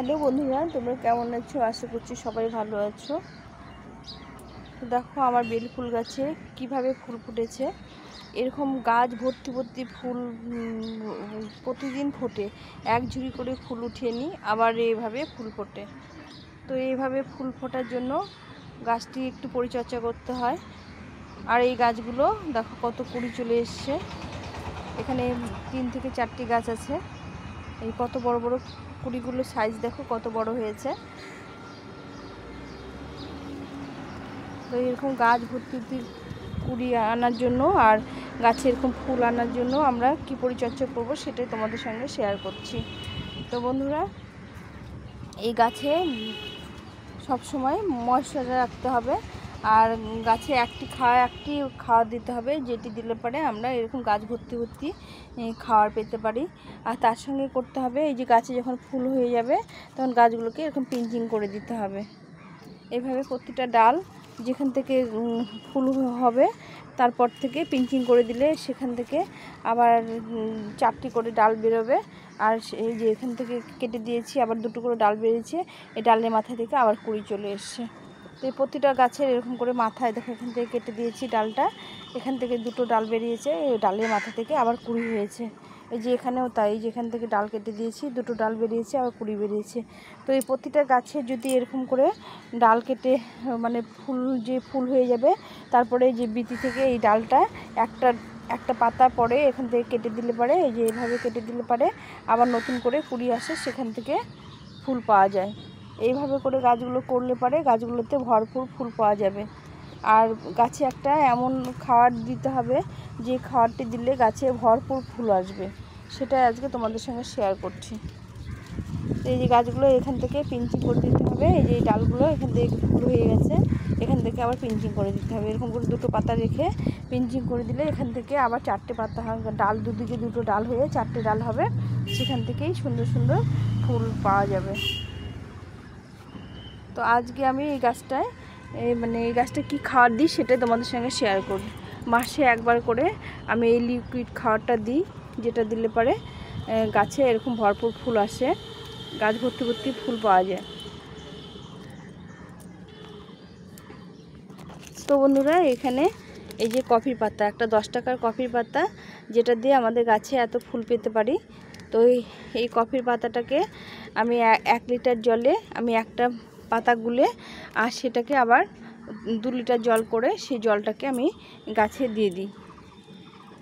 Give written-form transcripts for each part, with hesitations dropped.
Hello বন্ধুরা, তোমরা কেমন আছো? আশা করছি সবাই ভালো আছো। দেখো আমার বেল ফুল গাছে কিভাবে ফুল ফুটেছে। এরকম গাছ ভর্তি ভর্তি ফুল প্রতিদিন ফোটে। এক ঝুড়ি করে ফুল উঠিয়ে নিই, আবার এইভাবে ফুল ফোটে। তো এইভাবে ফুল ফোটার জন্য গাছটি একটু পরিচর্যা করতে হয়। আর এই গাছগুলো দেখো কত কুড়ি চলে এসছে। এখানে 3 থেকে 4টি গাছ আছে। এই কত বড় বড় কুড়িগুলো সাইজ দেখো কত বড় হয়েছে। তো এরকম গাছ ভর্তি কুড়ি আনার জন্য আর গাছে এরকম ফুল আনার জন্য আমরা কি পরিচর্যা করব সেটাই তোমাদের সঙ্গে শেয়ার করছি। তো বন্ধুরা, এই গাছে সব সময় ময়েশ্চার রাখতে হবে। আর গাছে একটি খাওয়া দিতে হবে, যেটি দিলে পরে আমরা এরকম গাছ ভর্তি ভর্তি খাওয়ার পেতে পারি। আর তার সঙ্গে করতে হবে, এই যে গাছে যখন ফুল হয়ে যাবে তখন গাছগুলোকে এরকম পিঞ্চিং করে দিতে হবে। এভাবে প্রতিটা ডাল যেখান থেকে ফুল হবে তারপর থেকে পিঞ্চিং করে দিলে সেখান থেকে আবার 4টি করে ডাল বেরোবে। আর এই যে এখান থেকে কেটে দিয়েছি, আবার 2টো করে ডাল বেরিয়েছে। এই ডালের মাথা থেকে আবার কুড়ি চলে এসছে। তো এই প্রতিটা গাছের এরকম করে মাথায় দেখো, এখান থেকে কেটে দিয়েছি ডালটা, এখান থেকে 2টো ডাল বেরিয়েছে, এই ডালের মাথা থেকে আবার কুড়ি হয়েছে। এই যে এখানেও তাই, যেখান থেকে ডাল কেটে দিয়েছি 2টো ডাল বেরিয়েছে, আবার কুড়ি বেরিয়েছে। তো এই প্রতিটা গাছে যদি এরকম করে ডাল কেটে মানে ফুল হয়ে যাবে, তারপরে যে বিচি থেকে এই ডালটা একটা পাতা পরে এখান থেকে কেটে দিলে পারে, এই যে এভাবে কেটে দিলে পারে আবার নতুন করে কুড়ি আসে, সেখান থেকে ফুল পাওয়া যায়। এইভাবে করে গাছগুলো করলে পারে গাছগুলোতে ভরপুর ফুল পাওয়া যাবে। আর গাছে একটা এমন খাবার দিতে হবে যে খাবারটি দিলে গাছে ভরপুর ফুল আসবে, সেটা আজকে তোমাদের সঙ্গে শেয়ার করছি। এই যে গাছগুলো এখান থেকে পিঞ্চিং করে দিতে হবে। এই যে ডালগুলো এখান থেকে ফুল হয়ে গেছে, এখান থেকে আবার পিঞ্চিং করে দিতে হবে। এরকম করে 2টো পাতা রেখে পিঞ্চিং করে দিলে এখান থেকে আবার 4টে পাতা ডাল, দুদিকে 2টো ডাল হয়ে 4টে ডাল হবে, সেখান থেকেই সুন্দর সুন্দর ফুল পাওয়া যাবে। তো আজকে আমি এই গাছটায় এই গাছটা কী খাবার দিই সেটাই তোমাদের সঙ্গে শেয়ার করি। মাসে একবার করে আমি এই লিকুইড খাবারটা দিই, যেটা দিলে পরে গাছে এরকম ভরপুর ফুল আসে, গাছ ভর্তি ভর্তি ফুল পাওয়া যায়। তো বন্ধুরা, এখানে এই যে কফির পাতা, একটা 10 টাকার কফির পাতা, যেটা দিয়ে আমাদের গাছে এত ফুল পেতে পারি। তো এই কফির পাতাটাকে আমি 1 লিটার জলে আমি একটা পাতা গুলে আর সেটাকে আবার 2 লিটার জল করে সেই জলটাকে আমি গাছে দিয়ে দিই।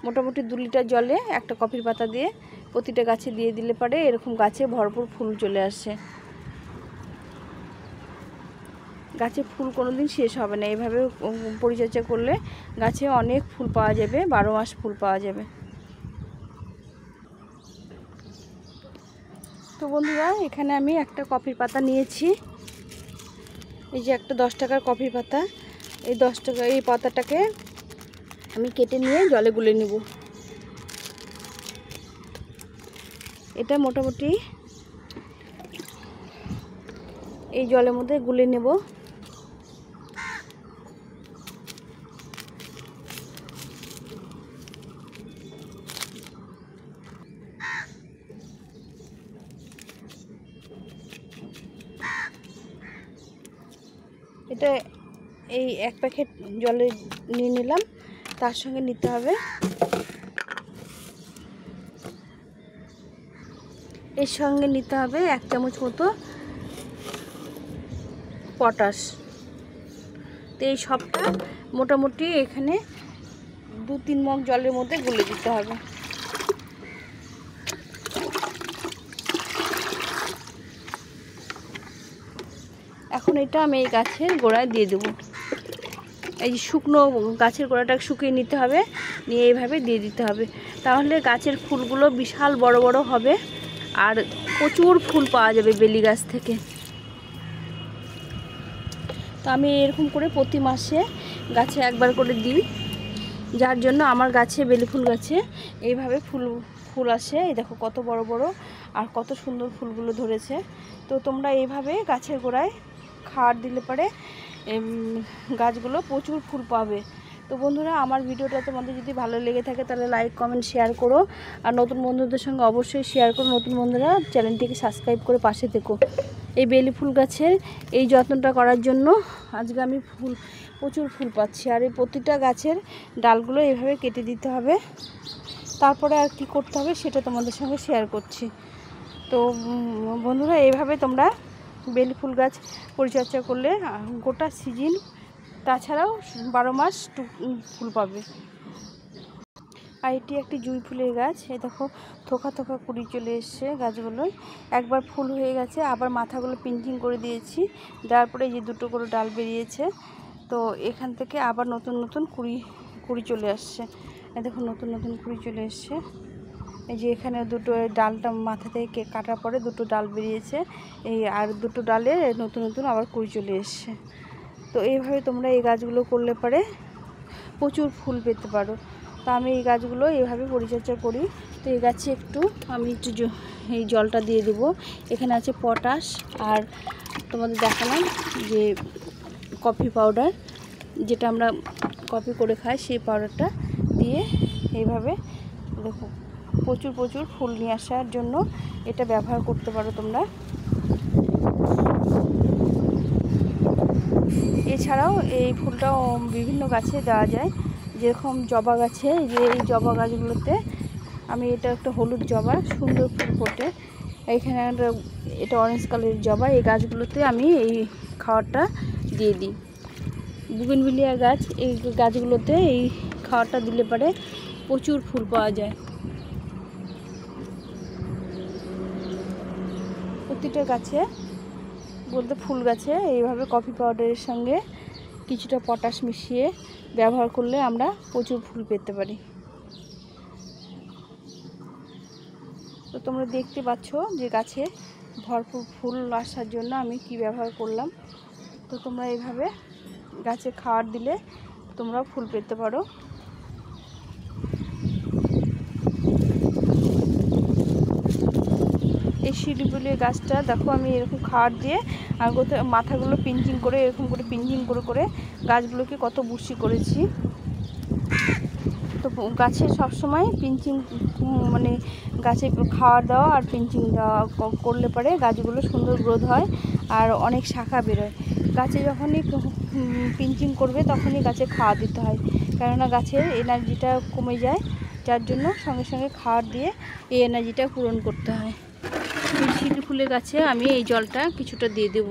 মোটামুটি 2 লিটার জলে একটা কফির পাতা দিয়ে প্রতিটা গাছে দিয়ে দিলে পারে এরকম গাছে ভরপুর ফুল চলে আসে। গাছে ফুল কোনো দিন শেষ হবে না। এভাবে পরিচর্যা করলে গাছে অনেক ফুল পাওয়া যাবে, 12 মাস ফুল পাওয়া যাবে। তো বন্ধুরা, এখানে আমি একটা কফির পাতা নিয়েছি। এই যে একটা 10 টাকার কফির পাতা, এই 10 টাকা এই পাতাটাকে আমি কেটে নিয়ে জলে গুলে নেব। এটা মোটামুটি এই জলের মধ্যে গুলে নেব। এটা এই 1 প্যাকেট জলে নিয়ে নিলাম। তার সঙ্গে নিতে হবে এর সঙ্গে নিতে হবে 1 চামচ মতো পটাশ। তো এই সবটা মোটামুটি এখানে 2-3 মগ জলের মধ্যে গুলে দিতে হবে। এখন এটা আমি এই গাছের গোড়ায় দিয়ে দেবো। এই যে শুকনো গাছের গোড়াটা শুকিয়ে নিতে হবে, নিয়ে এইভাবে দিয়ে দিতে হবে। তাহলে গাছের ফুলগুলো বিশাল বড় বড় হবে আর প্রচুর ফুল পাওয়া যাবে বেলি গাছ থেকে। তো আমি এরকম করে প্রতি মাসে গাছে একবার করে দিই, যার জন্য আমার গাছে বেলি ফুল গাছে এইভাবে ফুল আসে। এই দেখো কত বড় বড় আর কত সুন্দর ফুলগুলো ধরেছে। তো তোমরা এইভাবে গাছের গোড়ায় খাবার দিলে পরে গাছগুলো প্রচুর ফুল পাবে। তো বন্ধুরা, আমার ভিডিওটা তোমাদের যদি ভালো লেগে থাকে তাহলে লাইক কমেন্ট শেয়ার করো, আর নতুন বন্ধুদের সঙ্গে অবশ্যই শেয়ার করো। নতুন বন্ধুরা চ্যানেলটিকে সাবস্ক্রাইব করে পাশে থেকো। এই বেলি ফুল গাছের এই যত্নটা করার জন্য আজকে আমি প্রচুর ফুল পাচ্ছি। আর এই প্রতিটা গাছের ডালগুলো এইভাবে কেটে দিতে হবে, তারপরে আর কি করতে হবে সেটা তোমাদের সঙ্গে শেয়ার করছি। তো বন্ধুরা, এইভাবে তোমরা বেলি ফুল গাছ পরিচর্যা করলে গোটা সিজন, তাছাড়াও 12 মাস ফুল পাবে। আর এটি একটি জুঁই ফুলের গাছ। এই দেখো থোকা থোকা কুড়ি চলে এসছে গাছগুলোয়। একবার ফুল হয়ে গেছে, আবার মাথাগুলো পিঞ্চিং করে দিয়েছি, দেওয়ার পরে যে দুটো করে ডাল বেরিয়েছে। তো এখান থেকে আবার নতুন নতুন কুড়ি চলে আসছে। এই দেখো নতুন নতুন কুড়ি চলে এসছে। এই যে এখানে দুটো ডালটা মাথা থেকে কাটার পরে দুটো ডাল বেরিয়েছে, এই আর দুটো ডালে নতুন নতুন আবার কুড়ি চলে এসছে। তো এইভাবে তোমরা এই গাছগুলো করলে পরে প্রচুর ফুল পেতে পারো। তো আমি এই গাছগুলো এইভাবে পরিচর্যা করি। তো এই গাছে আমি একটু এই জলটা দিয়ে দেবো। এখানে আছে পটাশ, আর তোমাদের দেখালাম যে কফি পাউডার, যেটা আমরা কফি করে খাই, সেই পাউডারটা দিয়ে এইভাবে দেখো প্রচুর প্রচুর ফুল নিয়ে আসার জন্য এটা ব্যবহার করতে পারো তোমরা। এছাড়াও এই ফুলটাও বিভিন্ন গাছে দেওয়া যায়, যেরকম জবা গাছে, যে এই জবা গাছগুলোতে আমি এটা একটা হলুদ জবা, সুন্দর ফুল ফোটে। এইখানে এটা অরেঞ্জ কালারের জবা। এই গাছগুলোতে আমি এই খাবারটা দিয়ে দিই। বুগেনভিলিয়া গাছ, এই গাছগুলোতে এই খাবারটা দিলে পরে প্রচুর ফুল পাওয়া যায়। প্রতিটা গাছে বলতে ফুল গাছে এইভাবে কফি পাউডারের সঙ্গে কিছুটা পটাশ মিশিয়ে ব্যবহার করলে আমরা প্রচুর ফুল পেতে পারি। তো তোমরা দেখতে পাচ্ছ যে গাছে ভরপুর ফুল আসার জন্য আমি কি ব্যবহার করলাম। তো তোমরা এইভাবে গাছে খাবার দিলে তোমরা ফুল পেতে পারো। এই শিউলিফুলের গাছটা দেখো আমি এরকম খাবার দিয়ে আর মাথাগুলো পিঞ্চিং করে এরকম করে পিঞ্চিং করে করে গাছগুলোকে কত বুশি করেছি। তো গাছে সবসময় পিঞ্চিং মানে গাছে খাওয়ার দেওয়া আর পিঞ্চিং দেওয়া করলে পরে গাছগুলো সুন্দর গ্রোথ হয় আর অনেক শাখা বেরোয়। গাছে যখনই পিঞ্চিং করবে তখনই গাছে খাওয়া দিতে হয়, কেননা গাছের এনার্জিটা কমে যায়, যার জন্য সঙ্গে সঙ্গে খাবার দিয়ে এই এনার্জিটা পূরণ করতে হয়। এই শিউলি ফুলের গাছে আমি এই জলটা কিছুটা দিয়ে দেব।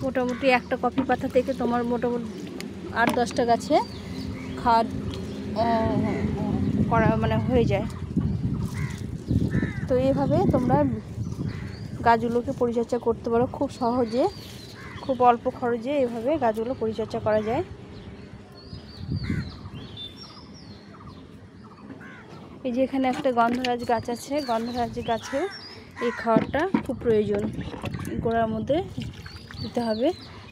মোটামুটি একটা কফি পাতা থেকে তোমার মোটামুটি 8-10টা গাছে খাওয়ার করা হয়ে যায়। তো এইভাবে তোমরা গাছগুলোকে পরিচর্যা করতে পারো খুব সহজে, খুব অল্প খরচে এইভাবে গাছগুলো পরিচর্যা করা যায়। এই যে এখানে একটা গন্ধরাজ গাছ আছে, গন্ধরাজ গাছেও এই খাবারটা খুব প্রয়োজন, গোড়ার মধ্যে দিতে হবে।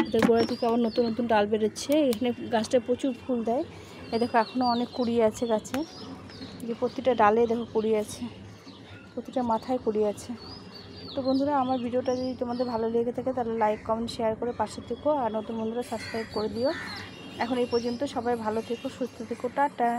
এটা গোড়া থেকে আবার নতুন নতুন ডাল বেরোচ্ছে। এখানে গাছটা প্রচুর ফুল দেয়। এই দেখো এখনও অনেক কুড়ি আছে গাছে, যে প্রতিটা ডালে দেখো কুড়ি আছে, প্রতিটা মাথায় কুড়ি আছে। তো বন্ধুরা, আমার ভিডিওটা যদি তোমাদের ভালো লেগে থাকে তাহলে লাইক কমেন্ট শেয়ার করে পাশে থেকো, আর নতুন বন্ধুরা সাবস্ক্রাইব করে দিও। এখন এই পর্যন্ত, সবাই ভালো থেকো, সুস্থ থেকো, টাটা।